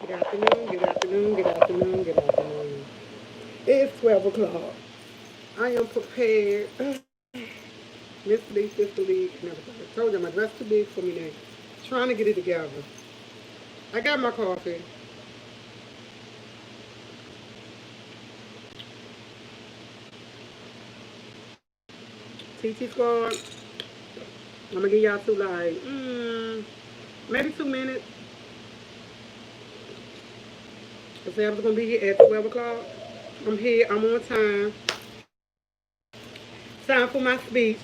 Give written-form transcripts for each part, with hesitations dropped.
Good afternoon, good afternoon, good afternoon, good afternoon. It's 12 o'clock. I am prepared. Miss Lee, Sister Lee, and everything. I told you my dress too big for me now. Trying to get it together. I got my coffee. TT Squad, I'm gonna give y'all two like, maybe 2 minutes. I said I was gonna be here at 12 o'clock. I'm here, I'm on time. Time for my speech.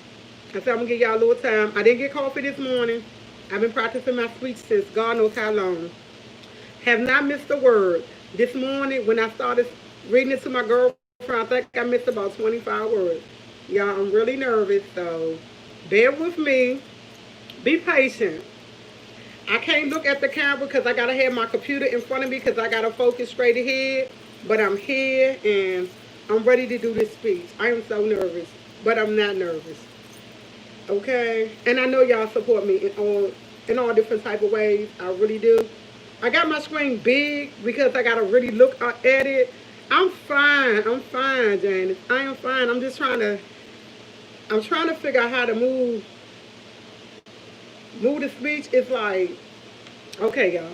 I said I'm gonna give y'all a little time. I didn't get coffee this morning. I've been practicing my speech since God knows how long. Have not missed a word. This morning when I started reading it to my girlfriend, I think I missed about 25 words. Y'all, I'm really nervous, so bear with me. Be patient. I can't look at the camera because I gotta have my computer in front of me because I gotta focus straight ahead. But I'm here and I'm ready to do this speech. I am so nervous, but I'm not nervous. Okay, and I know y'all support me in all different type of ways. I really do. I got my screen big because I gotta really look at it. I'm fine. I'm fine, Janice. I am fine. I'm just trying to. I'm trying to figure out how to move the speech. It's like, okay, y'all.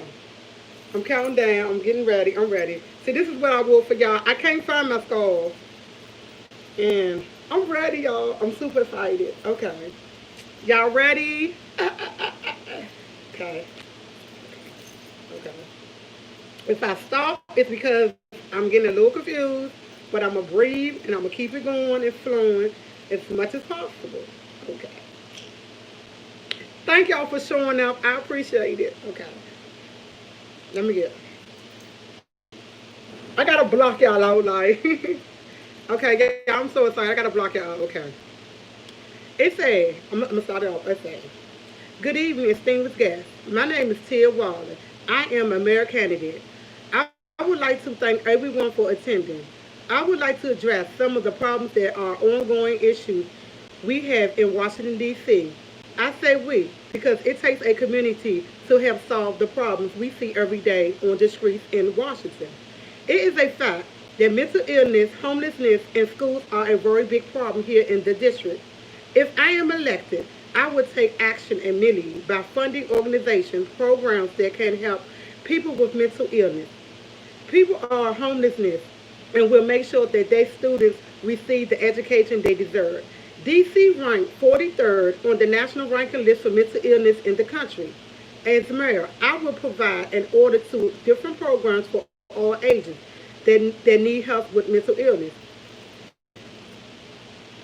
I'm counting down. I'm getting ready. I'm ready. See, this is what I will for y'all. I can't find my scarf, and I'm ready, y'all. I'm super excited. Okay, y'all ready? Okay. Okay. If I stop, it's because I'm getting a little confused, but I'm going to breathe and I'm going to keep it going and flowing as much as possible. Okay. Thank y'all for showing up. I appreciate it. Okay. Let me get. I got to block y'all out. Like, okay, yeah, I'm so excited. I got to block y'all out. Okay. It says, I'm going to start it off. It says, good evening, distinguished guests. My name is Tia Waller. I am a mayor candidate. I would like to thank everyone for attending. I would like to address some of the problems that are ongoing issues we have in Washington, D.C. I say we because it takes a community to help solve the problems we see every day on the streets in Washington. It is a fact that mental illness, homelessness, and schools are a very big problem here in the district. If I am elected, I would take action immediately by funding organizations, programs that can help people with mental illness. People are homelessness and will make sure that their students receive the education they deserve. DC ranked 43rd on the national ranking list for mental illness in the country. As mayor, I will provide an order to different programs for all ages that need help with mental illness.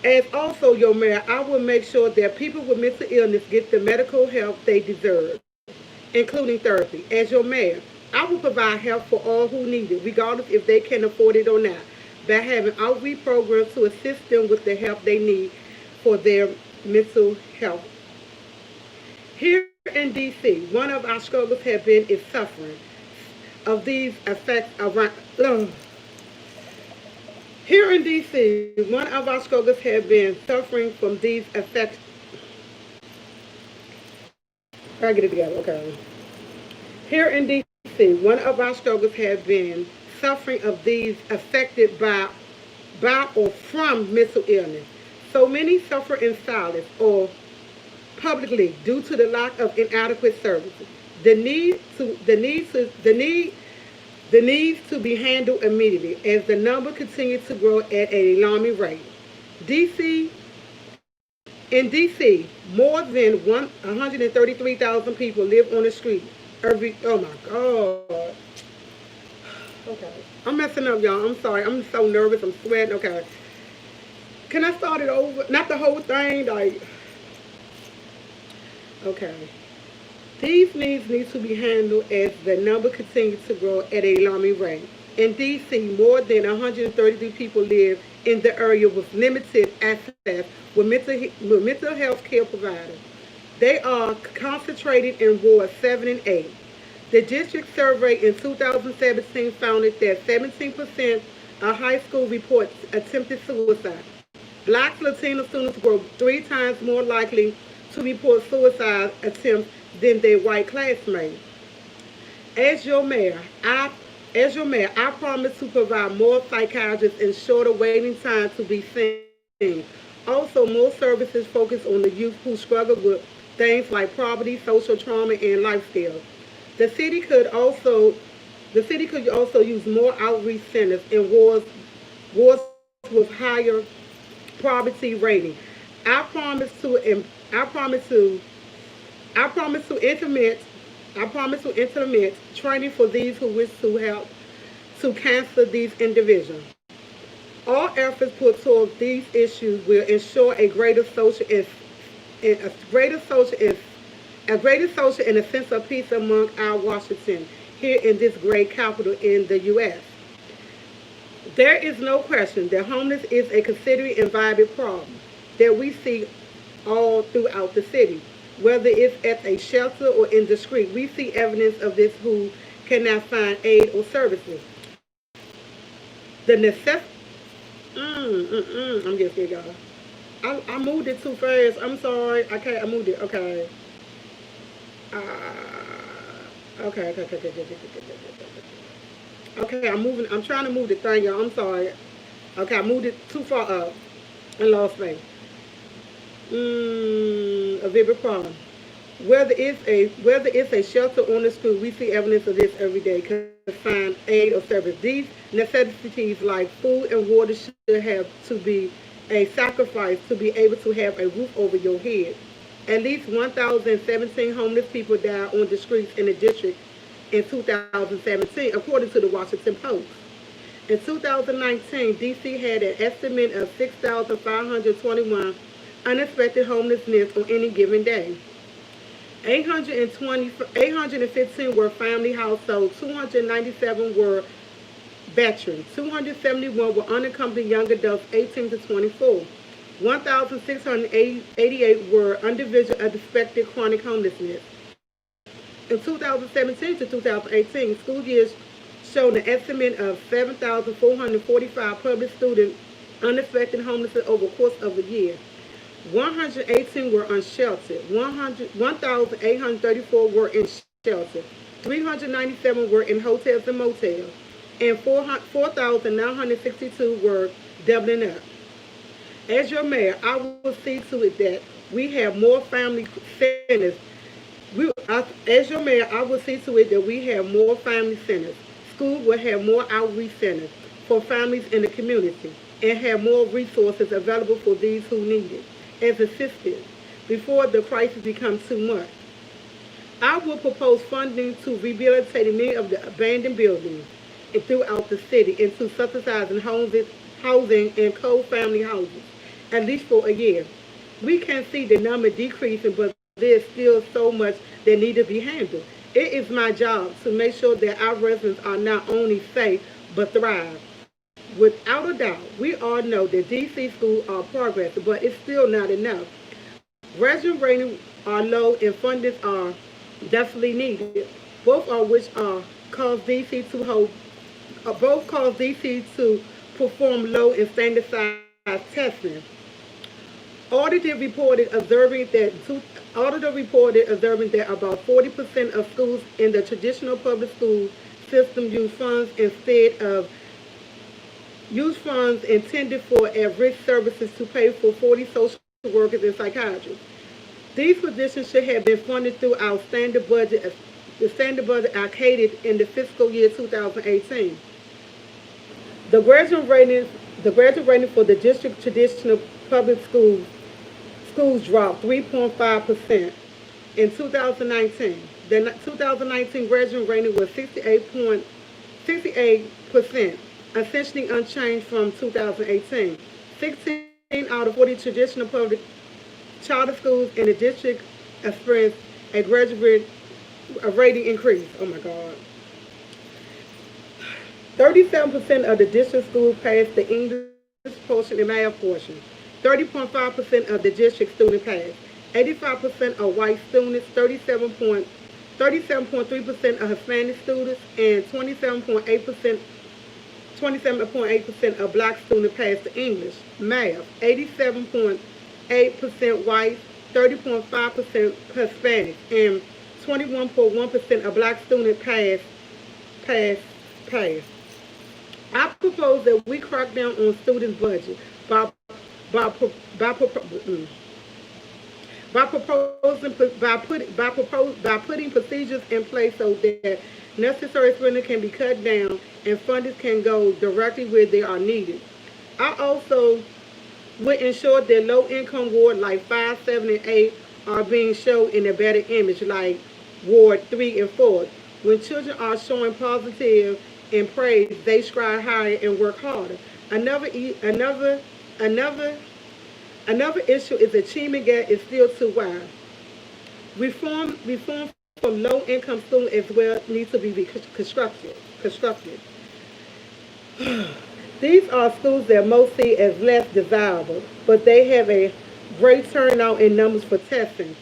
As also your mayor, I will make sure that people with mental illness get the medical help they deserve, including therapy. As your mayor, I will provide help for all who need it, regardless if they can afford it or not, by having outreach programs to assist them with the help they need for their mental health. Here in DC, one of our struggles have been is suffering of these effects around. Here in DC, one of our struggles have been suffering from these effects. I get it together, okay. Here in DC, one of our struggles have been suffering of these affected by or from mental illness. So many suffer in silence or publicly due to the lack of inadequate services. The need to the need to the need the needs to be handled immediately as the number continues to grow at an alarming rate. DC in DC, more than 133,000 people live on the street every. Oh my God. Okay. I'm messing up, y'all. I'm sorry. I'm so nervous. I'm sweating. Okay. Can I start it over? Not the whole thing. Like, okay. These needs need to be handled as the number continues to grow at an alarming rate. In DC, more than 133 people live in the area with limited access with mental health care providers. They are concentrated in wards 7 and 8. The district survey in 2017 found that 17% of high school reports attempted suicide. Black Latino students were 3 times more likely to report suicide attempts than their white classmates. As your mayor, I as your mayor, I promise to provide more psychiatrists and shorter waiting time to be seen. Also, more services focus on the youth who struggle with things like poverty, social trauma, and life skills. The city could also the city could also use more outreach centers in wards with higher poverty rating. I promise to I promise to I promise to implement training for these who wish to help to cancel these individuals. All efforts put towards these issues will ensure a greater social and a greater social and a sense of peace among our Washington here in this great capital in the U.S. There is no question that homeless is a considered and viable problem that we see all throughout the city. Whether it's at a shelter or in the street, we see evidence of this who cannot find aid or services. The necessity. I'm getting scared, y'all. I moved it too fast. I'm sorry. Okay, I moved it. Okay. Uh, okay. Okay, I'm moving. I'm trying to move the thing, y'all. I'm sorry. Okay, I moved it too far up and lost space. A vivid problem. Whether it's a shelter on the street, we see evidence of this every day. Can find aid or service. These necessities like food and water should have to be a sacrifice to be able to have a roof over your head. At least 1,017 homeless people died on the streets in the district in 2017, according to the Washington Post. In 2019, DC had an estimate of 6,521 unexpected homelessness on any given day. 815 were family households, 297 were veterans, 271 were unaccompanied young adults 18 to 24, 1,688 were individual unexpected chronic homelessness. In 2017 to 2018, school years showed an estimate of 7,445 public student unexpected homelessness over the course of the year. 118 were unsheltered, 1,834 were in shelter, 397 were in hotels and motels, and 4,962 were doubling up. As your mayor, I will see to it that we have more family centers. As your mayor, I will see to it that we have more family centers. Schools will have more outreach centers for families in the community and have more resources available for these who need it as assistance before the crisis becomes too much. I will propose funding to rehabilitate many of the abandoned buildings throughout the city and to subsidizing housing and co-family houses, at least for a year. We can see the number decreasing, but there's still so much that needs to be handled. It is my job to make sure that our residents are not only safe but thrive. Without a doubt, we all know that DC schools are progress, but it's still not enough. Graduate ratings are low and fundings are desperately needed, both of which are cause DC to hold, both cause DC to perform low and standardized testing. Auditor reported observing that Auditor reported observing that about 40% of schools in the traditional public school system use funds intended for at-risk services to pay for 40 social workers and psychiatrists. These positions should have been funded through our the standard budget allocated in the fiscal year 2018. The graduate rating, the graduate rating for the district traditional public schools dropped 3.5% in 2019. The 2019 graduate rating was 68%, essentially unchanged from 2018. 16 out of 40 traditional public charter schools in the district experienced a rating increase. Oh my God. 37% of the district schools passed the English portion and math portion. 30.5% of the district students passed. 85% of white students, 37.3% of Hispanic students, and 27.8% of black students passed the English, math. 87.8% white, 30.5% Hispanic, and 21.1% of black students pass, pass. I propose that we crack down on students' budget by by by, by proposing by putting procedures in place so that necessary spending can be cut down and funding can go directly where they are needed. I also would ensure that low income wards like 5, 7, and 8 are being shown in a better image like Ward 3 and 4. When children are showing positive and praise, they strive higher and work harder. Another, another, another issue is achievement gap is still too wide. Reform for low income students as well needs to be constructed. These are schools that most see as less desirable, but they have a great turnout in numbers for testing.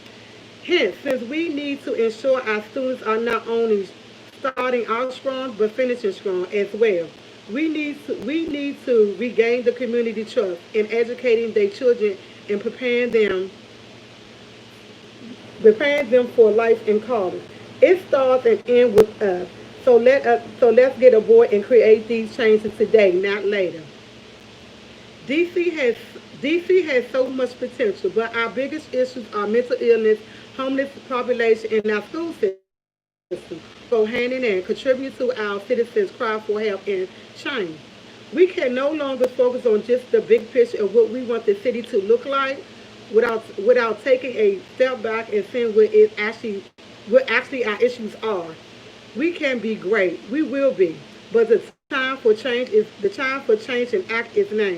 Hence, since we need to ensure our students are not only starting out strong but finishing strong as well, we need to regain the community trust in educating their children and preparing them for life in college. It starts and ends with us. So let's get aboard and create these changes today, not later. DC has DC has so much potential, but our biggest issues are mental illness, homeless population, and our school system go hand in hand, contributing to our citizens' cry for help and change. We can no longer focus on just the big picture of what we want the city to look like without taking a step back and seeing what actually our issues are. We can be great. We will be. But the time for change and act is now.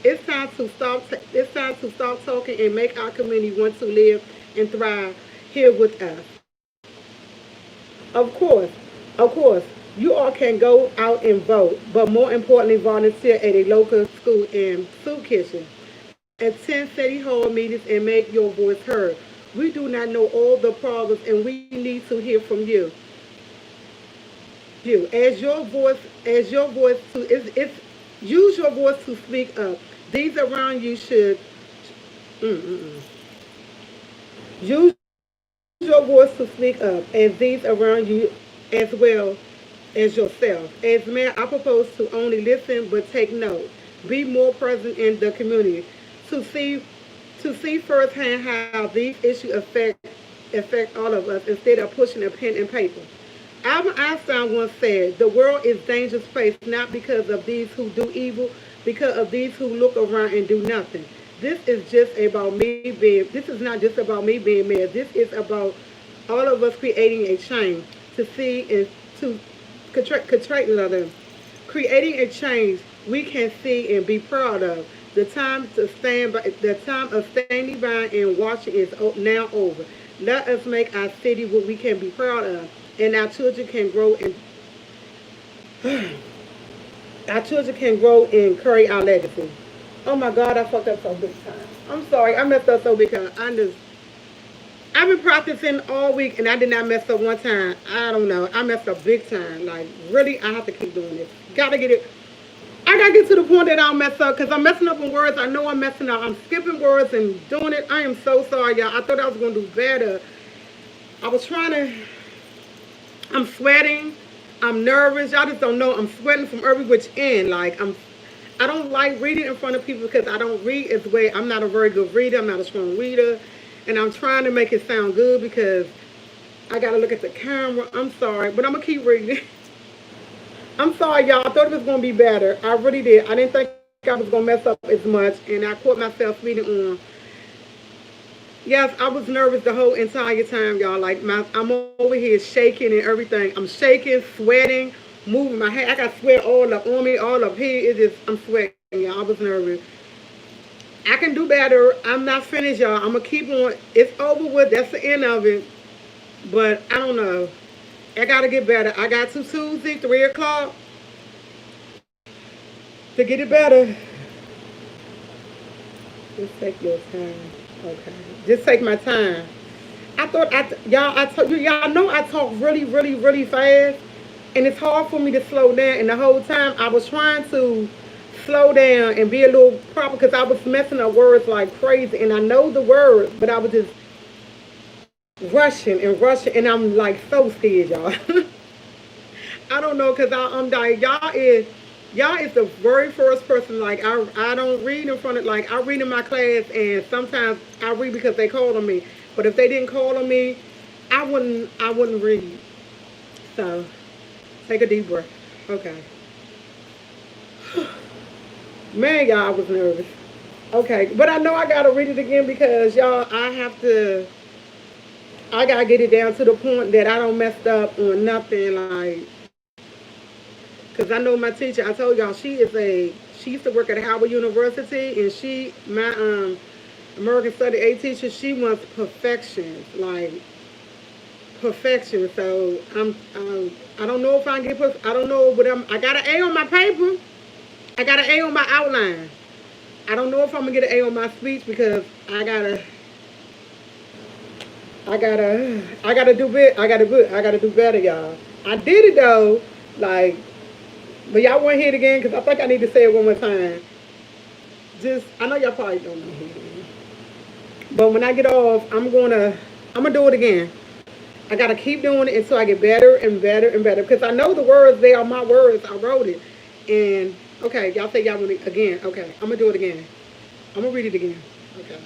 It's time to stop talking and make our community want to live and thrive here with us. Of course, of course, you all can go out and vote, but more importantly, volunteer at a local school and soup kitchen. Attend city hall meetings and make your voice heard. We do not know all the problems, and we need to hear from you. You as your voice to it's use your voice to speak up. These around you should mm, mm, mm. use your voice to speak up, as these around you as well as yourself. As mayor, I propose to only listen but take note. Be more present in the community to see firsthand how these issues affect all of us instead of pushing a pen and paper. Albert Einstein once said, "The world is a dangerous place not because of these who do evil, because of these who look around and do nothing." This is not just about me being mayor. This is about all of us creating a change to see and to creating a change we can see and be proud of. The time of standing by and watching is now over. Let us make our city what we can be proud of, and our children can grow and carry our legacy. Oh my God, I fucked up so big time. I'm sorry, I messed up so big time. I've been practicing all week and I did not mess up one time. I don't know. I messed up big time. Like really, I have to keep doing this. Gotta get it. I gotta get to the point that I don't mess up because I'm messing up on words. I know I'm messing up. I'm skipping words and doing it. I am so sorry, y'all. I thought I was gonna do better. I was trying to. I'm sweating. I'm nervous. Y'all just don't know. I'm sweating from every which end. I don't like reading in front of people because I don't read as well. I'm not a very good reader. I'm not a strong reader. And I'm trying to make it sound good because I got to look at the camera. I'm sorry, but I'm going to keep reading. I'm sorry, y'all. I thought it was going to be better. I really did. I didn't think I was going to mess up as much. And I caught myself reading on. Yes, I was nervous the whole entire time, y'all. I'm over here shaking and everything. I'm shaking, sweating, moving my head. I got sweat all up on me, all up here. I'm sweating, y'all. I was nervous. I can do better. I'm not finished, y'all. I'm going to keep on. It's over with. That's the end of it. But I don't know. I got to get better. I got to Tuesday, 3 o'clock to get it better. Just take your time. Okay. Just take my time. Y'all know I talk really, really, really fast. And it's hard for me to slow down. And the whole time I was trying to slow down and be a little proper because I was messing up words like crazy. And I know the words, but I was just rushing and rushing, and I'm like so scared, y'all. I don't know, cause I'm like y'all is the very first person. Like I don't read in front of, like I read in my class, and sometimes I read because they called on me. But if they didn't call on me, I wouldn't read. So take a deep breath. Okay, man, y'all, I was nervous. Okay, but I know I gotta read it again because y'all, I gotta get it down to the point that I don't mess up on nothing. Like, cause I know my teacher. I told y'all she used to work at Howard University, and my American Study A teacher, she wants perfection, like perfection. So I don't know if I can get I don't know, but I got an A on my paper. I got an A on my outline. I don't know if I'm gonna get an A on my speech because I gotta do better, y'all. I did it though, like, but y'all want to hear it again because I think I need to say it one more time. Just, I know y'all probably don't want to hear it again, but when I get off, I'm gonna do it again. I gotta keep doing it until I get better and better and better because I know the words. They are my words. I wrote it, and okay, y'all say y'all want it again. Okay, I'm gonna do it again. I'm gonna read it again. Okay.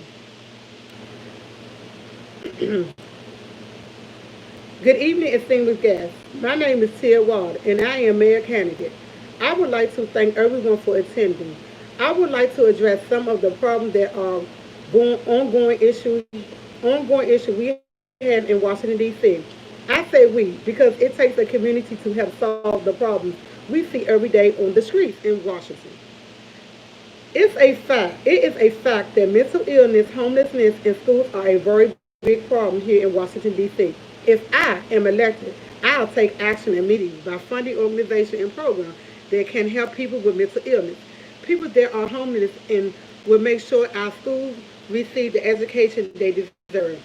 Good evening, distinguished guests. My name is Tia Ward, and I am mayor candidate. I would like to thank everyone for attending. I would like to address some of the problems that are ongoing issue we have in Washington D.C. I say we because it takes a community to help solve the problems we see every day on the streets in Washington. It's a fact. It is a fact that mental illness, homelessness, and schools are a very big problem here in Washington, D.C. If I am elected, I'll take action immediately by funding organizations and programs that can help people with mental illness, people that are homeless, and will make sure our schools receive the education they deserve.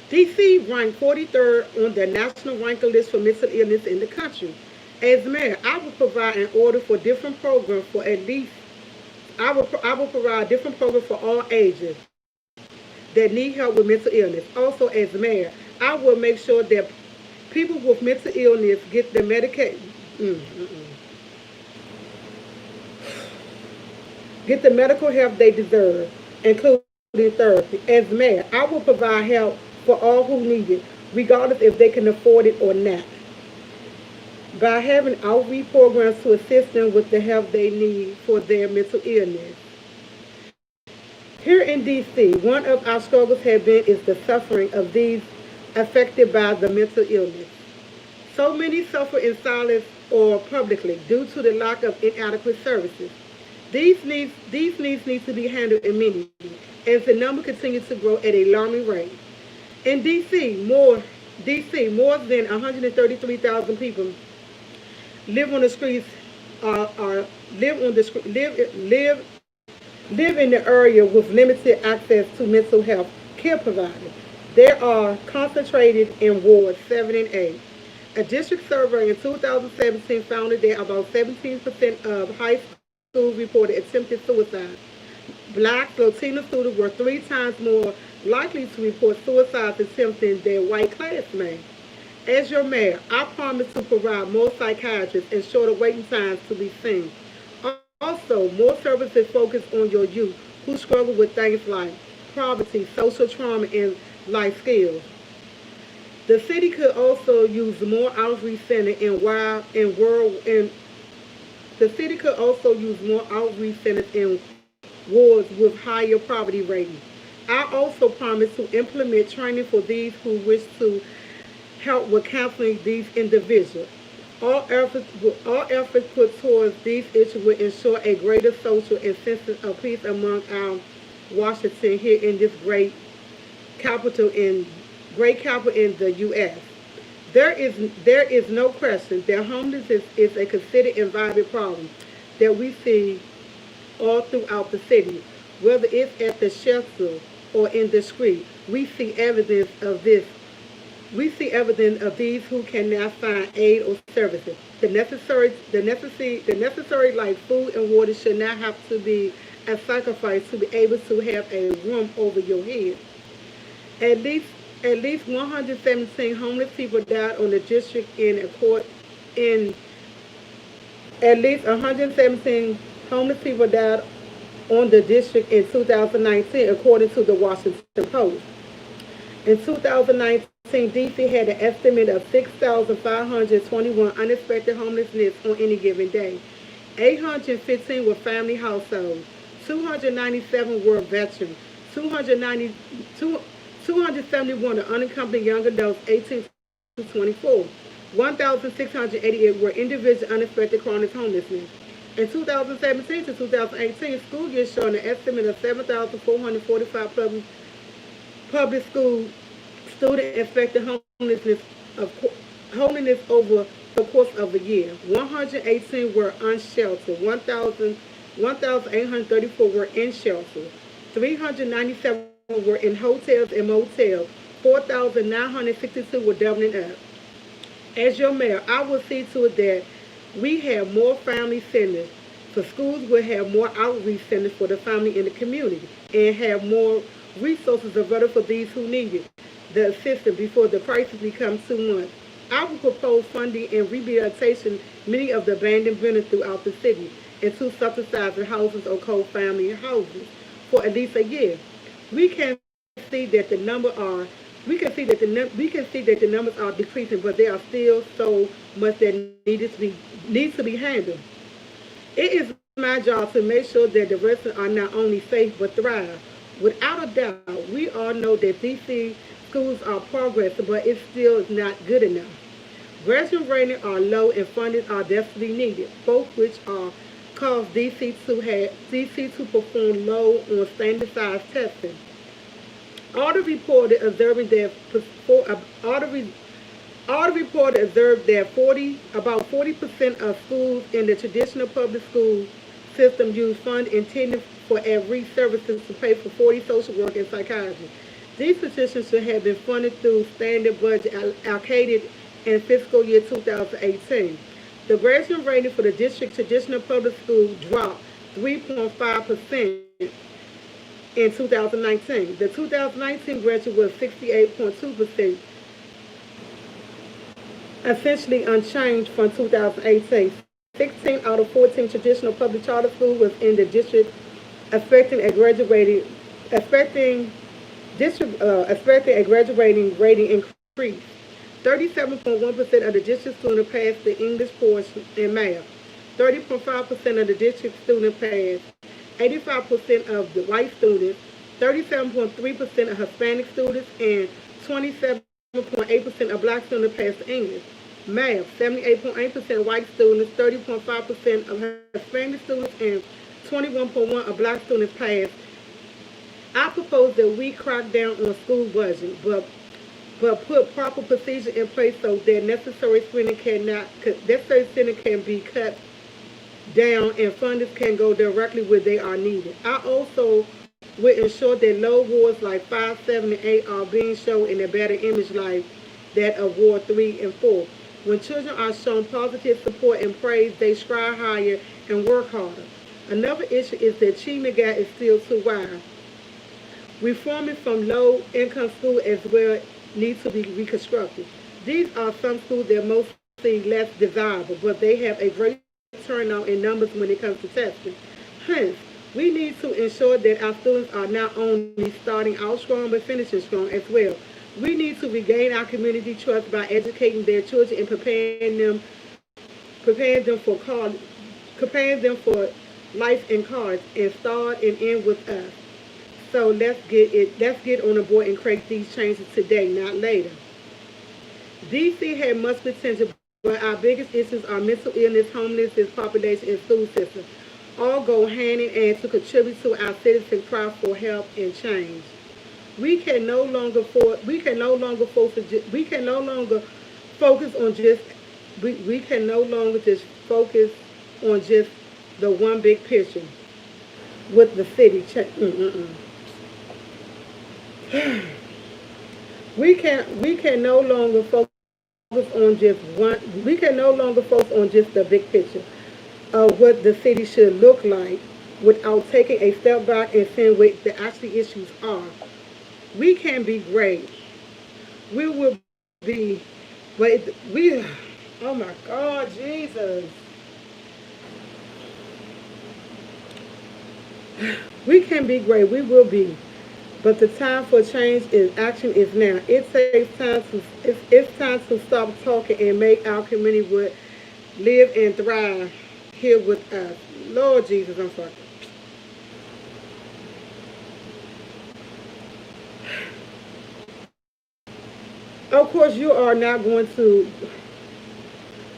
DC ranked 43rd on the national ranking list for mental illness in the country. As mayor, I will provide an order for different programs for at least I will provide different programs for all ages that need help with mental illness. Also, as mayor, I will make sure that people with mental illness get the get the medical help they deserve, including therapy. As mayor, I will provide help for all who need it, regardless if they can afford it or not, by having outreach programs to assist them with the help they need for their mental illness. Here in DC, one of our struggles has been is the suffering of these affected by the mental illness. So many suffer in silence or publicly due to the lack of inadequate services. These needs need to be handled immediately as the number continues to grow at a alarming rate. In DC, more than 133,000 people live on the streets, are live on the live in the area with limited access to mental health care providers. They are concentrated in wards 7 and 8. A district survey in 2017 found that about 17% of high schools reported attempted suicide. Black Latino students were 3 times more likely to report suicide attempts than their white classmates. As your mayor, I promise to provide more psychiatrists and shorter waiting times to be seen. Also, more services focused on your youth who struggle with things like poverty, social trauma, and life skills. The city could also use more outreach centers in wild and rural and the city could also use more outreach centers in wards with higher poverty ratings. I also promise to implement training for these who wish to help with counseling these individuals. All efforts put towards these issues will ensure a greater social and sense of peace among our Washington here in this capital in great capital in the U.S. There is no question that homelessness is a considered environment problem that we see all throughout the city, whether it's at the shelter or in the street. We see evidence of these who cannot find aid or services. The necessary like food and water should not have to be a sacrifice to be able to have a roof over your head. At least At least 117 homeless people died on the district in a court in at least 117 homeless people died on the district in 2019, according to the Washington Post. In 2019, DC had an estimate of 6,521 unexpected homelessness on any given day. 815 were family households. 297 were veterans. 290, 271 are unaccompanied young adults 18 to 24. 1,688 were individual unexpected chronic homelessness. In 2017 to 2018, school year showing an estimate of 7,445 public school student expected of homelessness over the course of the year. 118 were unsheltered. 1,834 were in shelter. 397 were in hotels and motels. 4,962 were doubling up. As your mayor, I will see to it that we have more family centers. So schools will have more outreach centers for the family in the community and have more resources available for these who need it, the assistance before the crisis becomes too much. I will propose funding and rehabilitation many of the abandoned buildings throughout the city into subsidized houses or co-family houses for at least a year. We can see that the number are we can see that the numbers are decreasing, but there are still so much that needs to be handled. It is my job to make sure that the residents are not only safe but thrive. Without a doubt, we all know that DC schools are progressive, but it still is not good enough. Graduate ratings are low and funding are desperately needed, both which are cause DC to perform low on standardized testing. Audit reported observing that for, audit, audit reported observed that about 40% of schools in the traditional public school system use funds intended for every services to pay for 40 social work and psychiatry. These positions should have been funded through standard budget allocated in fiscal year 2018. The graduation rating for the district traditional public school dropped 3.5% in 2019. The 2019 graduate was 68.2%, essentially unchanged from 2018. 16 out of 14 traditional public charter schools was in the district expecting a graduating expecting a graduating rating increase. 37.1% of the district students passed the English portion in math. 30.5% of the district students passed. 85% of the white students, 37.3% of Hispanic students, and 27.8% of black students passed English. Math, 78.8% white students, 30.5% of Hispanic students, and 21.1% of black students passed. I propose that we crack down on school budget, but put proper procedure in place so that necessary spending can be cut down and funders can go directly where they are needed. I also will ensure that low wards like 5, 7, and 8 are being shown in a better image like that of Ward 3 and 4. When children are shown positive support and praise, they strive higher and work harder. Another issue is the achievement gap is still too wide. Reforming from low-income schools as well needs to be reconstructed. These are some schools that mostly less desirable, but they have a great turnout in numbers when it comes to testing. Hence, we need to ensure that our students are not only starting out strong but finishing strong as well. We need to regain our community trust by educating their children and preparing them for life in college and start and end with us. So let's get on the board and create these changes today, not later. DC had much potential, but our biggest issues are mental illness, homelessness, population, and school system. All go hand in hand to contribute to our citizens' cry for help and change. We can no longer focus on just we can no longer just focus on just the one big picture with the city. We can no longer focus on just one. We can no longer focus on just the big picture of what the city should look like without taking a step back and seeing what the actual issues are. We can be great we will be, but we, oh my God, Jesus. We can be great. We will be. But the time for change is action is now. It takes time to it's time to stop talking and make our community would live and thrive here with us. Lord Jesus, I'm sorry. Of course you are not going to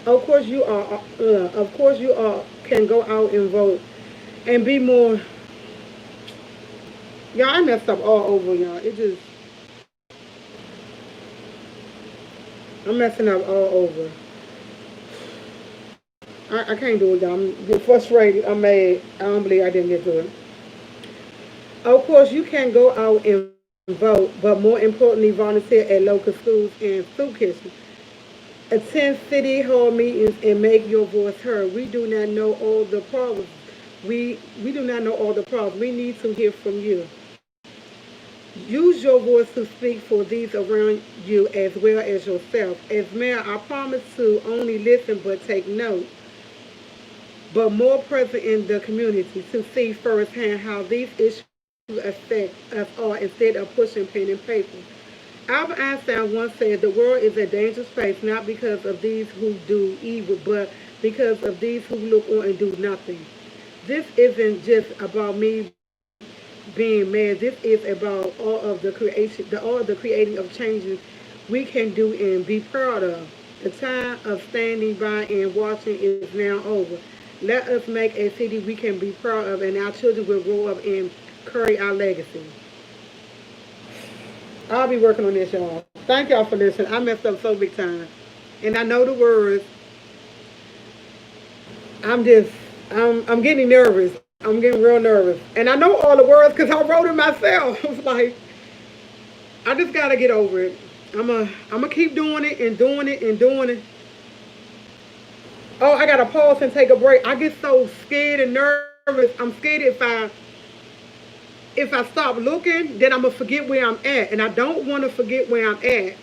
of course you are can go out and vote and be more. Y'all, I messed up all over, y'all. It just I'm messing up all over. I can't do it, y'all. I'm getting frustrated. I'm mad. I don't believe I didn't get to it. Of course, you can go out and vote, but more importantly, volunteer at local schools and soup kitchens. Attend city hall meetings and make your voice heard. We do not know all the problems. We do not know all the problems. We need to hear from you. Use your voice to speak for these around you as well as yourself. As mayor, I promise to only listen but take note, but more present in the community to see firsthand how these issues affect us all instead of pushing pen and paper. Albert Einstein once said, the world is a dangerous place not because of these who do evil, but because of these who look on and do nothing. This isn't just about me being mad. This is about all of the creating of changes we can do and be proud of. The time of standing by and watching is now over. Let us make a city we can be proud of, and our children will grow up and carry our legacy. I'll be working on this, y'all. Thank y'all for listening. I messed up so big time, and I know the words. I'm just, I'm getting nervous. I'm getting real nervous, and I know all the words because I wrote it myself. Like, I just gotta get over it. I'm gonna keep doing it and doing it and doing it. Oh, I gotta pause and take a break. I get so scared and nervous. I'm scared if I stop looking, then I'm gonna forget where I'm at, and I don't want to forget where I'm at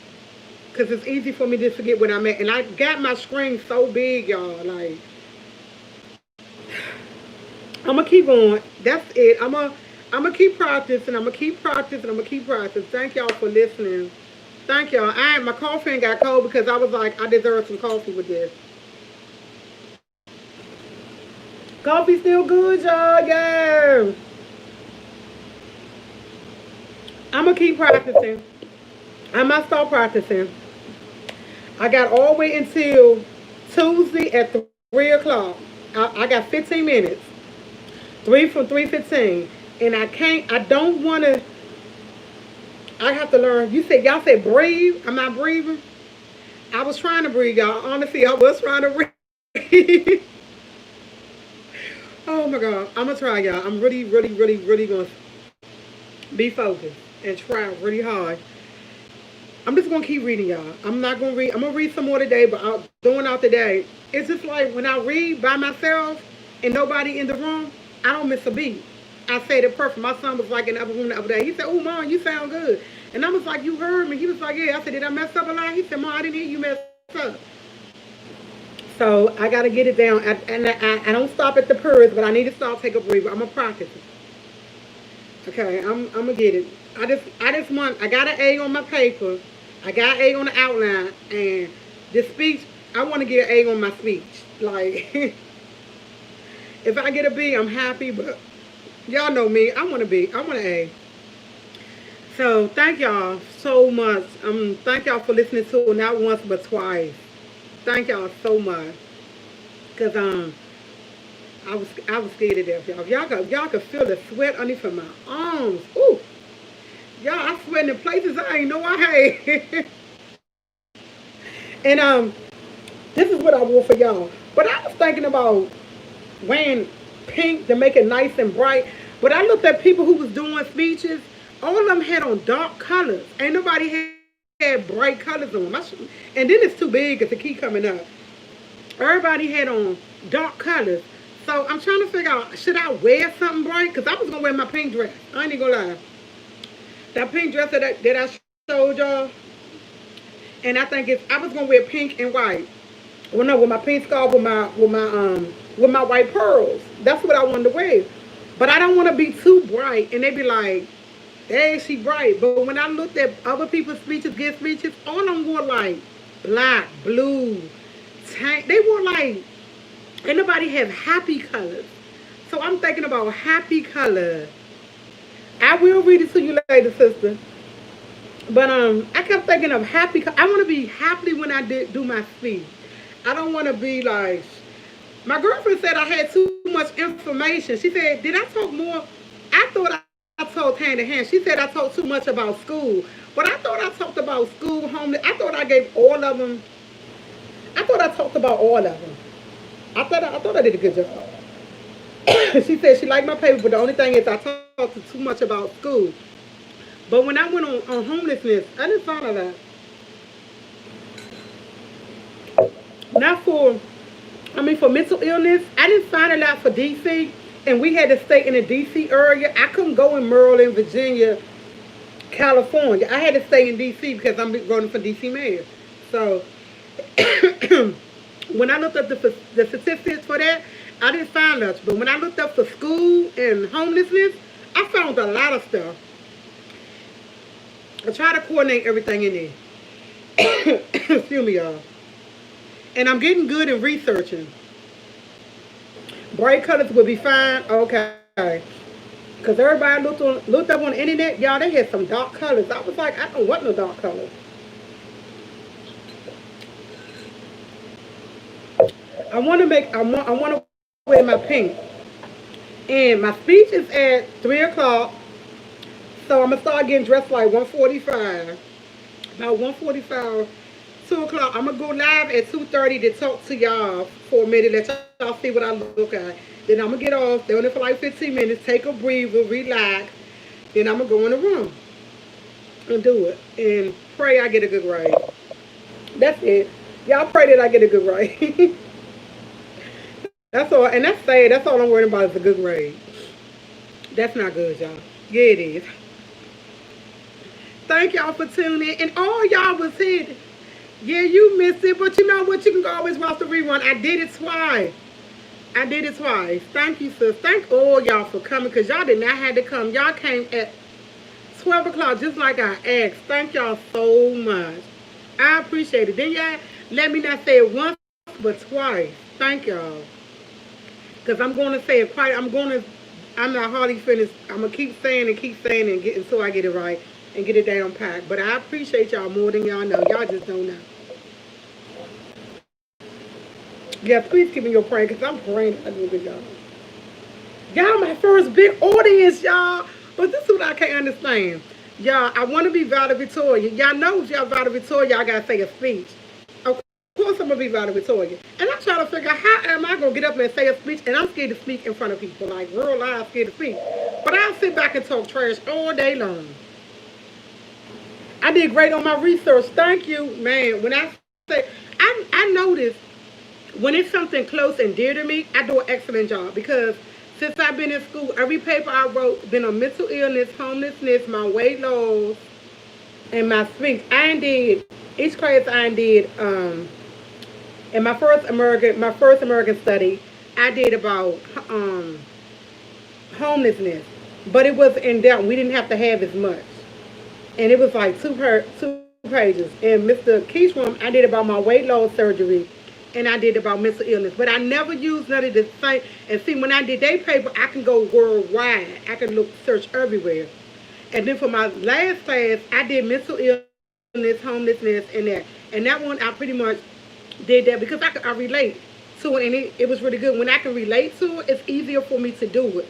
because it's easy for me to forget where I'm at. And I got my screen so big, y'all. Like, I'm gonna keep on. That's it. I'm gonna keep practicing. I'm gonna keep practicing. I'm gonna keep practicing. Thank y'all for listening. Thank y'all. My coffee ain't got cold because I was like, I deserve some coffee with this. Coffee still good, y'all. Yeah. I'm gonna keep practicing. I must start practicing. I got all the way until Tuesday at 3 o'clock. I got 15 minutes. 3 from 3:15, and I can't. I don't want to. I have to learn. Y'all said breathe. I'm not breathing. I was trying to breathe, y'all. Honestly, I was trying to breathe. Oh my God, I'm gonna try, y'all. I'm really, really, really, really gonna be focused and try really hard. I'm just gonna keep reading, y'all. I'm not gonna read. I'm gonna read some more today, but I'm doing out today. It's just like when I read by myself and nobody in the room, I don't miss a beat. I said it perfect. My son was like in the other room the other day. He said, "Oh, Mom, you sound good." And I was like, "You heard me?" He was like, "Yeah." I said, "Did I mess up a lot?" He said, "Mom, I didn't hear you mess up." So I gotta get it down. I don't stop at the purrs, but I need to stop, take a breather. I'm gonna practice it. Okay, I'm gonna get it. I just want. I got an A on my paper. I got an A on the outline, and the speech. I want to get an A on my speech. Like, if I get a B, I'm happy. But y'all know me. I want a B. I want an A. So thank y'all so much. Thank y'all for listening to it, not once but twice. Thank y'all so much. Cause I was scared to death, y'all. Y'all could feel the sweat underneath of my arms. Ooh, y'all, I sweat in places I ain't know I had. And this is what I want for y'all. But I was thinking about wearing pink to make it nice and bright. But I looked at people who was doing speeches. All of them had on dark colors. Ain't nobody had bright colors on them. And then it's too big to keep coming up. Everybody had on dark colors. So I'm trying to figure out, should I wear something bright? Because I was going to wear my pink dress. I ain't even going to lie. That pink dress that I showed y'all, And I think I was gonna wear pink and white. Well, no, with my pink scarf with my white pearls. That's what I wanted to wear. But I don't want to be too bright, and they be like, "Hey, she bright." But when I looked at other people's speeches, guest speeches, all of them wore like black, blue, tank. They wore like, ain't nobody have happy colors. So I'm thinking about happy color. I will read it to you later, sister. But I kept thinking of happy. I want to be happy when I do my speech. I don't want to be like. My girlfriend said I had too much information. She said, "Did I talk more?" I thought I told hand to hand. She said I talked too much about school, but I thought I talked about school, homeless. I thought I gave all of them. I thought I talked about all of them. I thought I did a good job. She said she liked my paper, but the only thing is I talked too much about school. But when I went on homelessness, I didn't find out that. Not for, I mean, for mental illness, I didn't find it out for DC, and we had to stay in the DC area. I couldn't go in Maryland, Virginia, California. I had to stay in DC because I'm running for DC mayor. So when I looked up the statistics for that, I didn't find much. But when I looked up for school and homelessness, I found a lot of stuff. I try to coordinate everything in there. Excuse me, y'all. And I'm getting good in researching. Bright colors will be fine. Okay. Because everybody looked up on the internet, y'all, they had some dark colors. I was like, I don't want no dark colors. I want to wear my pink. And my speech is at 3 o'clock. So I'm going to start getting dressed like 1:45. About 1:45, 2 o'clock. I'm going to go live at 2:30 to talk to y'all for a minute. Let y'all see what I look at. Then I'm going to get off. Stay on it for like 15 minutes. Take a breather. Relax. Then I'm going to go in the room and do it. And pray I get a good grade. That's it. Y'all pray that I get a good grade. That's all. And that's sad. That's all I'm worrying about is a good grade. That's not good, y'all. Yeah, it is. Thank y'all for tuning in. And all y'all was here. Yeah, you missed it. But you know what? You can always watch the rerun. I did it twice. I did it twice. Thank you, sis. Thank all y'all for coming because y'all did not have to come. Y'all came at 12 o'clock just like I asked. Thank y'all so much. I appreciate it. Then y'all let me not say it once but twice. Thank y'all. Because I'm going to say it quite. I'm not hardly finished. I'm going to keep saying and get until I get it right and get it down packed. But I appreciate y'all more than y'all know. Y'all just don't know. Yeah, please keep me your praying because I'm praying I do a good job. Y'all my first big audience, y'all. But this is what I can't understand. Y'all, I want to be valedictorian. Y'all know if y'all valedictorian, y'all got to say a speech. Of course I'm going to be valedictorian. And I'm trying to figure out how am I going to get up and say a speech, and I'm scared to speak in front of people. Like, real live scared to speak. But I'll sit back and talk trash all day long. I did great on my research. Thank you, man. When I say, I noticed when it's something close and dear to me, I do an excellent job because since I've been in school, every paper I wrote been on mental illness, homelessness, my weight loss, and my speech. I did each class I did in my first American study. I did about homelessness, but it was in depth. We didn't have to have as much, and it was like two pages. And Mr. Keishram, I did about my weight loss surgery and I did about mental illness. But I never used none of the same. And see, when I did that paper, I can go worldwide. I can search everywhere. And then for my last class, I did mental illness, homelessness, and that. And that one, I pretty much did that because I relate to it, and it was really good. When I can relate to it, it's easier for me to do it.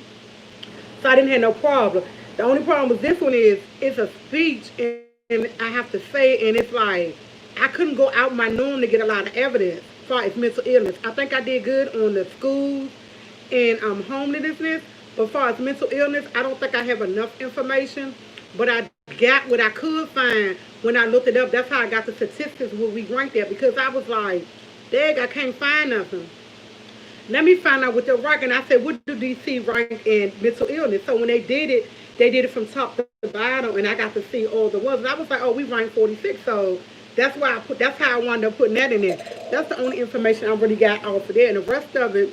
So I didn't have no problem. The only problem with this one is it's a speech, and I have to say it, and it's like I couldn't go out my norm to get a lot of evidence as far as mental illness. I think I did good on the schools and homelessness, but as far as mental illness, I don't think I have enough information. But I got what I could find when I looked it up. That's how I got the statistics where we ranked at because I was like, dang, I can't find nothing. Let me find out what they're ranking. I said, what do DC rank in mental illness? So when they did it from top to bottom, and I got to see all the ones. And I was like, oh, we ranked 46. So That's why I put. That's how I wound up putting that in there. That's the only information I really got off of there, and the rest of it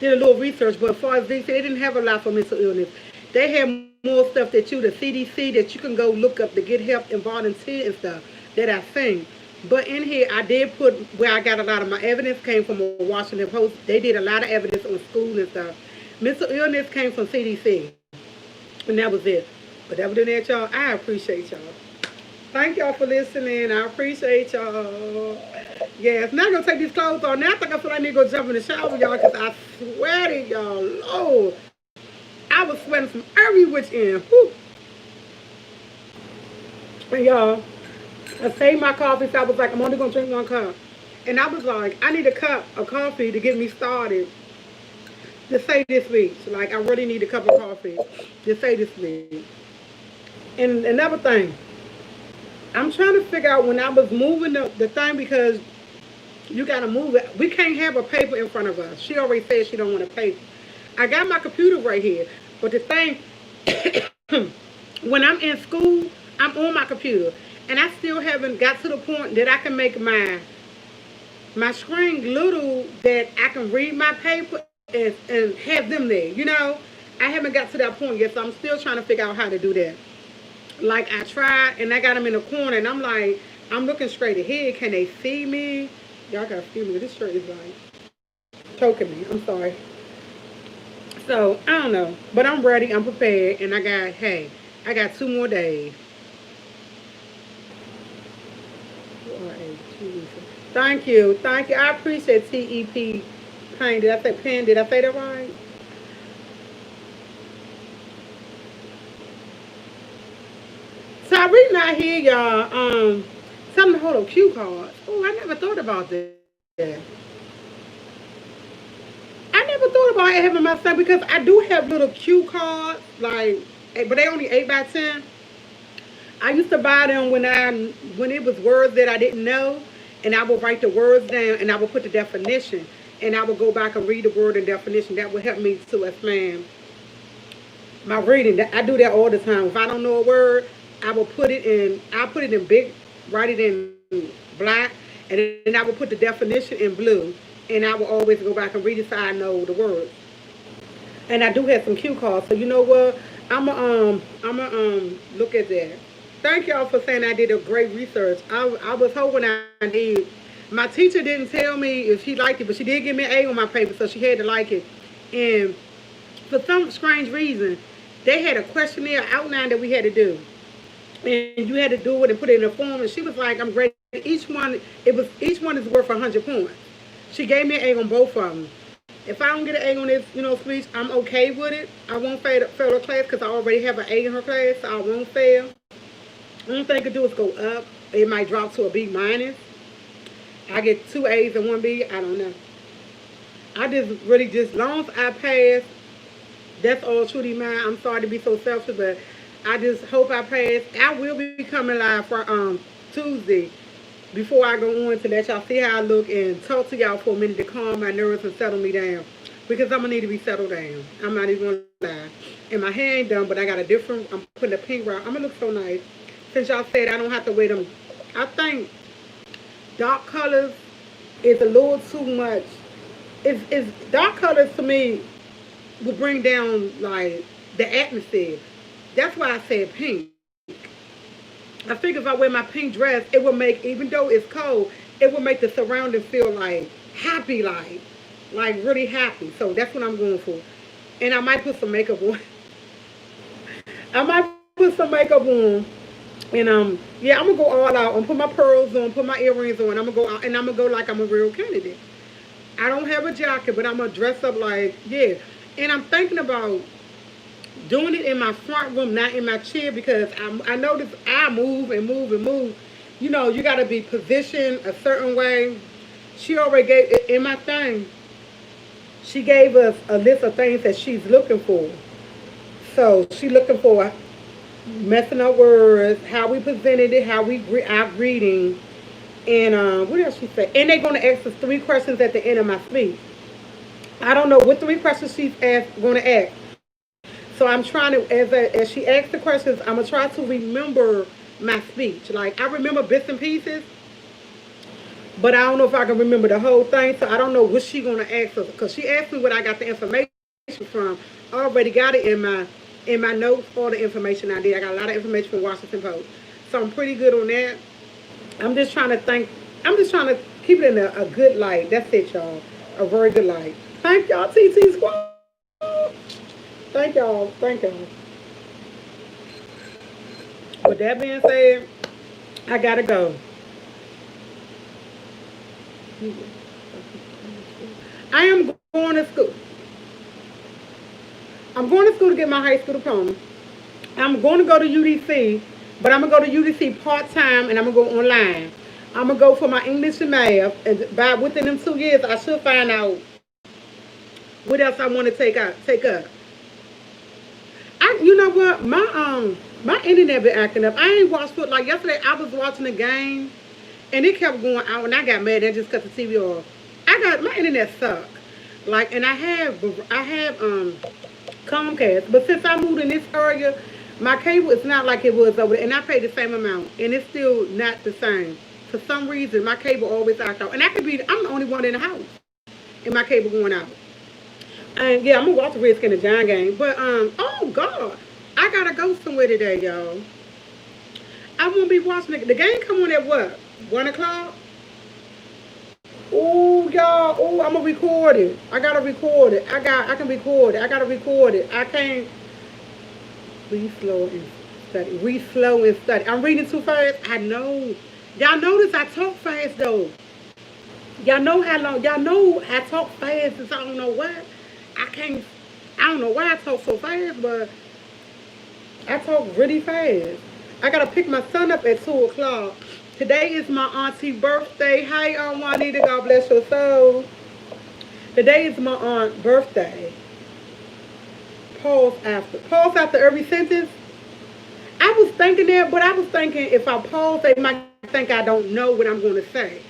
did a little research. But as far as they didn't have a lot for mental illness. They had more stuff that the CDC, that you can go look up to get help and volunteer and stuff that I seen. But in here, I did put where I got a lot of my evidence came from a Washington Post. They did a lot of evidence on school and stuff. Mental illness came from CDC, and that was it. But other than that, y'all, I appreciate y'all. Thank y'all for listening. I appreciate y'all. Yes, now I'm gonna take these clothes off. Now I think I feel like I need to go jump in the shower, y'all, because I swear to y'all, Lord, I was sweating from every which end. Whew. And y'all, I saved my coffee, so I was like, I'm only gonna drink one cup. And I was like, I need a cup of coffee to get me started to say this week. So like, I really need a cup of coffee to say this week. And another thing, I'm trying to figure out when I was moving the thing, because you gotta move it. We can't have a paper in front of us. She already said she don't want a paper. I got my computer right here, but the thing, when I'm in school, I'm on my computer, and I still haven't got to the point that I can make my screen little that I can read my paper and have them there. You know, I haven't got to that point yet, so I'm still trying to figure out how to do that. Like I tried, and I got them in the corner, and I'm like, I'm looking straight ahead. Can they see me? Y'all gotta see me. This shirt is like choking me. I'm sorry. So I don't know, but I'm ready. I'm prepared, and I got 2 more days. Thank you. I appreciate TEP Pain. Did I say pen? Did I say that right? So I read not here, y'all. Something to hold on cue cards. Oh, I never thought about that. I never thought about having my son, because I do have little cue cards, like, but they only 8 by 10. I used to buy them when it was words that I didn't know, and I would write the words down, and I would put the definition, and I would go back and read the word and definition. That would help me to expand my reading. I do that all the time. If I don't know a word, I will put it in. I put it in big, write it in black, and then I will put the definition in blue, and I will always go back and read it so I know the words. And I do have some cue cards, so you know what? I'm look at that. Thank y'all for saying I did a great research. I was hoping I did. My teacher didn't tell me if she liked it, but she did give me an A on my paper, so she had to like it. And for some strange reason, they had a questionnaire outline that we had to do, and you had to do it and put it in a form. And she was like, "I'm great." Each one is worth 100 points. She gave me an A on both of them. If I don't get an A on this, speech, I'm okay with it. I won't fail a class because I already have an A in her class, so I won't fail. The only thing I could do is go up. It might drop to a B minus. I get 2 A's and 1 B. I don't know. I just really as long as I pass, that's all truly mine. I'm sorry to be so selfish, but I just hope I pass. I will be coming live for Tuesday before I go on to let y'all see how I look and talk to y'all for a minute to calm my nerves and settle me down. Because I'm going to need to be settled down. I'm not even going to lie. And my hair ain't done, but I got I'm putting a pink round. I'm going to look so nice. Since y'all said I don't have to wear them. I think dark colors is a little too much. It's dark colors to me will bring down like the atmosphere. That's why I said pink. I figure if I wear my pink dress, it will make, even though it's cold, it will make the surrounding feel like happy, like really happy. So that's what I'm going for. And I might put some makeup on. I might put some makeup on. And yeah, I'm gonna go all out and put my pearls on, put my earrings on. I'm gonna go out and I'm gonna go like I'm a real candidate. I don't have a jacket, but I'm gonna dress up like, yeah. And I'm thinking about doing it in my front room, not in my chair, because I notice I move and move and move. You got to be positioned a certain way. She already gave, in my thing, she gave us a list of things that she's looking for. So she looking for messing up words, how we presented it, how our greeting, and what else she said? And they're going to ask us 3 questions at the end of my speech. I don't know what 3 questions she's going to ask. So I'm trying to, as she asks the questions, I'm going to try to remember my speech. Like, I remember bits and pieces, but I don't know if I can remember the whole thing. So I don't know what she gonna ask us, because she asked me what I got the information from. I already got it in my notes, all the information I did. I got a lot of information from Washington Post, so I'm pretty good on that. I'm just trying to think. I'm just trying to keep it in a good light. That's it, y'all. A very good light. Thank y'all, TT Squad. Thank y'all. Thank y'all. With that being said, I gotta go. I am going to school. I'm going to school to get my high school diploma. I'm going to go to UDC, but I'm going to go to UDC part time, and I'm going to go online. I'm going to go for my English and math, and by within them 2 years, I should find out what else I want to take up. You know what? My internet been acting up. I ain't watched foot like yesterday. I was watching a game, and it kept going out, and I got mad. I just cut the TV off. My internet sucked. Like, and I have Comcast, but since I moved in this area, my cable is not like it was over there, and I pay the same amount, and it's still not the same. For some reason, my cable always acts out, and I'm the only one in the house, and my cable going out. And yeah, I'm gonna watch the Redskins and Giant game, but oh God, I gotta go somewhere today, y'all. I won't be watching the game. Come on at what? 1 o'clock. Oh y'all, oh I'm gonna record it. I gotta record it. I can record it. I gotta record it. I can't. Read slow and study. Read slow and study. I'm reading too fast. I know. Y'all notice I talk fast though. Y'all know how long. Y'all know I talk fast. Since I don't know why. I can't. I don't know why I talk so fast, but I talk really fast. I gotta pick my son up at 2 o'clock. Today is my auntie's birthday. Hi, Aunt Juanita. God bless your soul. Today is my aunt's birthday. Pause after. Pause after every sentence. I was thinking that, but I was thinking if I pause, they might think I don't know what I'm going to say.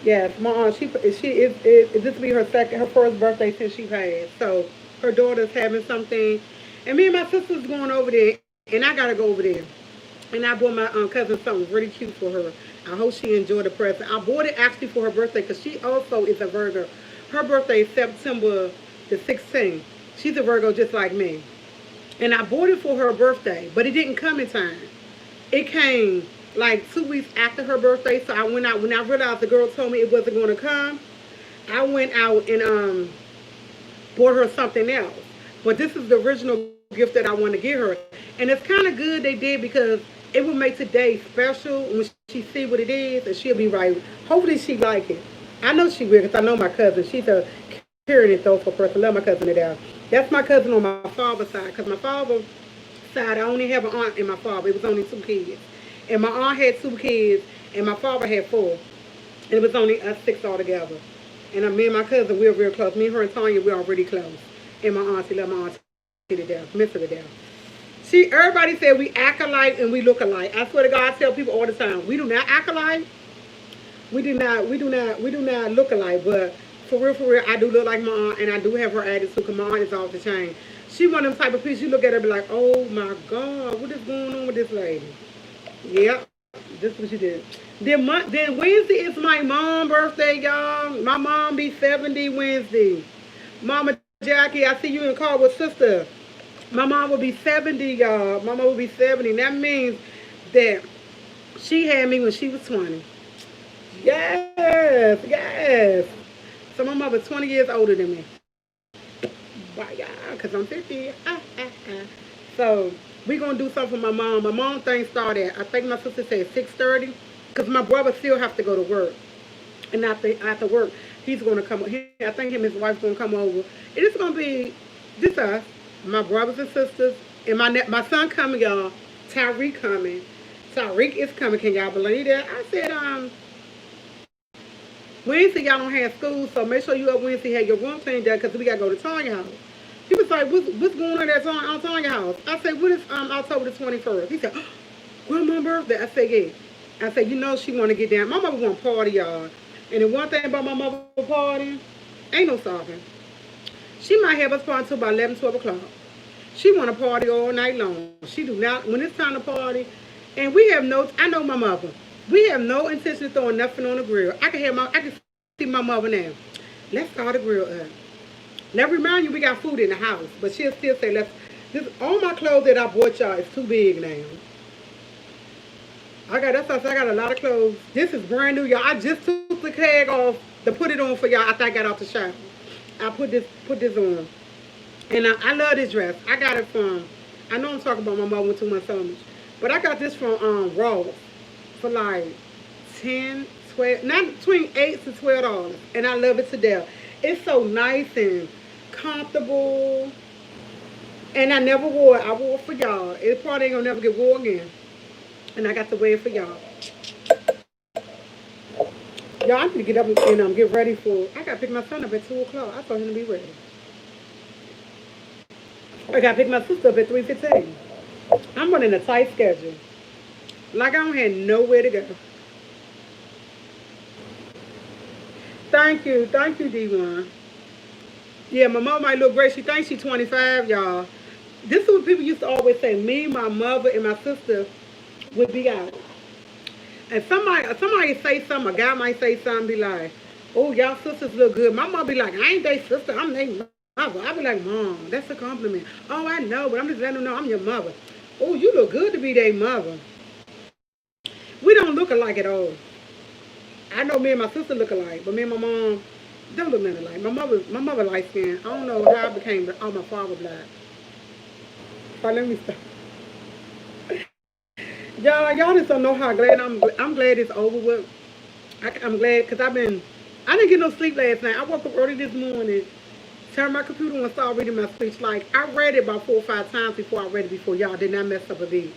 Yes, my aunt. She is. This will be her first birthday since she passed. So her daughter's having something, and me and my sister's going over there, and I gotta go over there. And I bought my cousin something really cute for her. I hope she enjoyed the present. I bought it actually for her birthday because she also is a Virgo. Her birthday is September the 16th. She's a Virgo just like me. And I bought it for her birthday, but it didn't come in time. It came like 2 weeks after her birthday. So I went out. When I realized the girl told me it wasn't going to come, I went out and bought her something else. But this is the original gift that I want to get her. And it's kind of good they did because it will make today special when she see what it is, and she'll be right. Hopefully she like it. I know she will because I know my cousin. She's a caring and thoughtful person. I love my cousin to death. That's my cousin on my father's side because my father's side, I only have an aunt and my father. It was only 2 kids. And my aunt had 2 kids, and my father had 4. And it was only us 6 altogether. And me and my cousin, we're real close. Me and her and Tanya, we're already close. And my auntie, love my auntie to death. Miss her to death. See, everybody said we act alike and we look alike. I swear to God, I tell people all the time, we do not act alike. We do not look alike. But for real, I do look like my aunt, and I do have her attitude because my aunt is off the chain. She one of them type of people, you look at her and be like, oh my God, what is going on with this lady? Yep, this is what she did. Then Wednesday is my mom's birthday, y'all. My mom be 70 Wednesday. Mama Jackie, I see you in the car with sister. My mom will be 70, y'all. My mom will be 70. And that means that she had me when she was 20. Yes. So my mother's 20 years older than me. Why, y'all? Because I'm 50. So we're going to do something for my mom. My mom thing started, I think my sister said 6:30. Because my brother still have to go to work. And after work, he's going to come. I think him and his wife's going to come over. And it's going to be just us, my brothers and sisters, and my son coming, y'all. Tyreek coming. Tyreek is coming. Can y'all believe that? I said, Wednesday y'all don't have school, so make sure you up Wednesday have your room cleaned up because we got to go to Tanya house. He was like, what's going on at Tanya house? I said, what is October the 21st? He said, oh, Grandma's birthday. I said, yeah. I said, you know she want to get down. My mother want to party, y'all. And the one thing about my mother partying, ain't no stopping. She might have us party until about 11, 12 o'clock. She want to party all night long. She do not, when it's time to party, and we have no, I know my mother. We have no intention of throwing nothing on the grill. I can see my mother now. Let's start the grill up. Now remind you, we got food in the house, but she'll still say, let's, this, all my clothes that I bought y'all is too big now. That's why I said I got a lot of clothes. This is brand new, y'all. I just took the tag off to put it on for y'all after I got out the shower. I put this on. And I love this dress. I got it from, I know I'm talking about my mom went to my stomach, but I got this from Ross for like 10, 12, not between $8 to $12. And I love it to death. It's so nice and comfortable. And I never wore it. I wore it for y'all. It probably ain't gonna never get wore again. And I got to wear it for y'all. Y'all, I need to get up and get ready for, I gotta pick my son up at 2 o'clock. I told him to be ready. I gotta pick my sister up at 3:15. I'm running a tight schedule. Like I don't have nowhere to go. Thank you, D1. Yeah, my mom might look great. She thinks she's 25, y'all. This is what people used to always say. Me, my mother, and my sister would be out. And somebody say something, a guy might say something, be like, oh, y'all sisters look good. My mom be like, I ain't their sister, I'm their mother. I be like, Mom, that's a compliment. Oh, I know, but I'm just letting them know I'm your mother. Oh, you look good to be their mother. We don't look alike at all. I know me and my sister look alike, but me and my mom don't look nothing alike. My mother light skin. I don't know how I became, oh, my father black. So let me stop. Y'all just don't know how glad I'm glad it's over with. I'm glad because I didn't get no sleep last night. I woke up early this morning, turned my computer on and started reading my speech. Like, I read it about 4 or 5 times before I read it before y'all did not mess up a bit.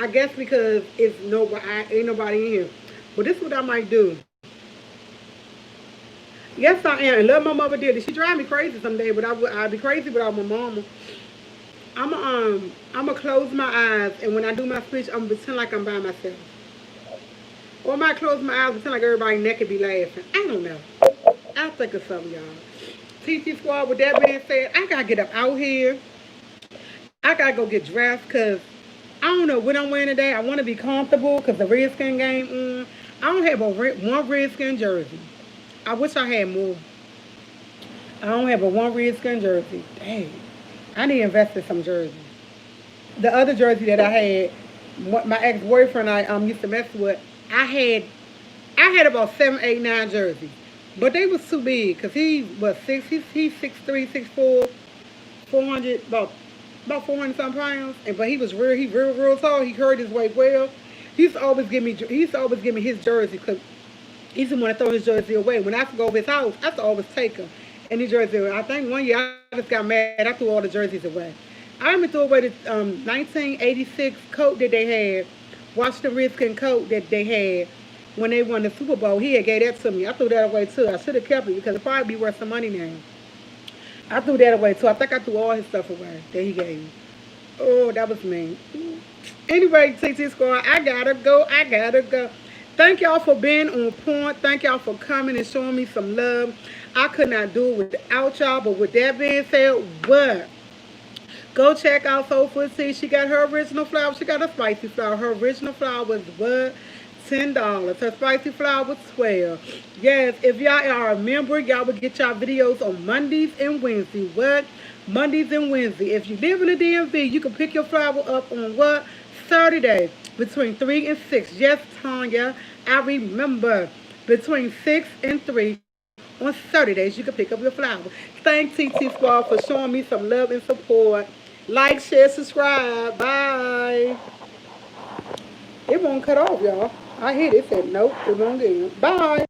I guess because ain't nobody in here. But this is what I might do. Yes, I am. And love my mother dearly. She drive me crazy someday, but I'd be crazy without my mama. I'ma close my eyes, and when I do my speech, I'm gonna pretend like I'm by myself. Or I might close my eyes and pretend like everybody naked be laughing. I don't know. I'll think of something, y'all. TT Squad, with that being said, I gotta get up out here. I gotta go get dressed, because I don't know what I'm wearing today. I want to be comfortable, because the Redskin game, I don't have one Redskin jersey. I wish I had more. I don't have a one Redskin jersey. Dang. I need to invest in some jerseys. The other jersey that I had, my ex-boyfriend I used to mess with, I had about 7, 8, 9 jerseys. But they was too big, because he's 6'3", 6'4", 400, about 400 some pounds. But he real tall. He carried his weight well. He used to always give me his jersey, because he used to want to throw his jersey away. When I used to go over his house, I used to always take him. And his jersey, I think one year I just got mad. I threw all the jerseys away. I even threw away the 1986 coat that they had, Washington Redskin coat that they had when they won the Super Bowl. He had gave that to me. I threw that away too. I should have kept it because it probably be worth some money now. I threw that away too. I think I threw all his stuff away that he gave me. Oh, that was mean. Anyway, TT Squad, I gotta go. Thank y'all for being on point. Thank y'all for coming and showing me some love. I could not do it without y'all. But with that being said, what? Go check out Soul Food Tea. She got her original flour. She got a spicy flour. Her original flour was what? $10. Her spicy flour was $12. Yes, if y'all are a member, y'all will get y'all videos on Mondays and Wednesdays. What? Mondays and Wednesdays. If you live in the DMV, you can pick your flour up on what? Saturday between 3 and 6. Yes, Tanya, I remember. Between 6 and 3 on Saturdays, you can pick up your flour. Thank TT Squad for showing me some love and support. Like, share, subscribe. Bye. It won't cut off, y'all. I hit it. It said nope, it won't get. Bye.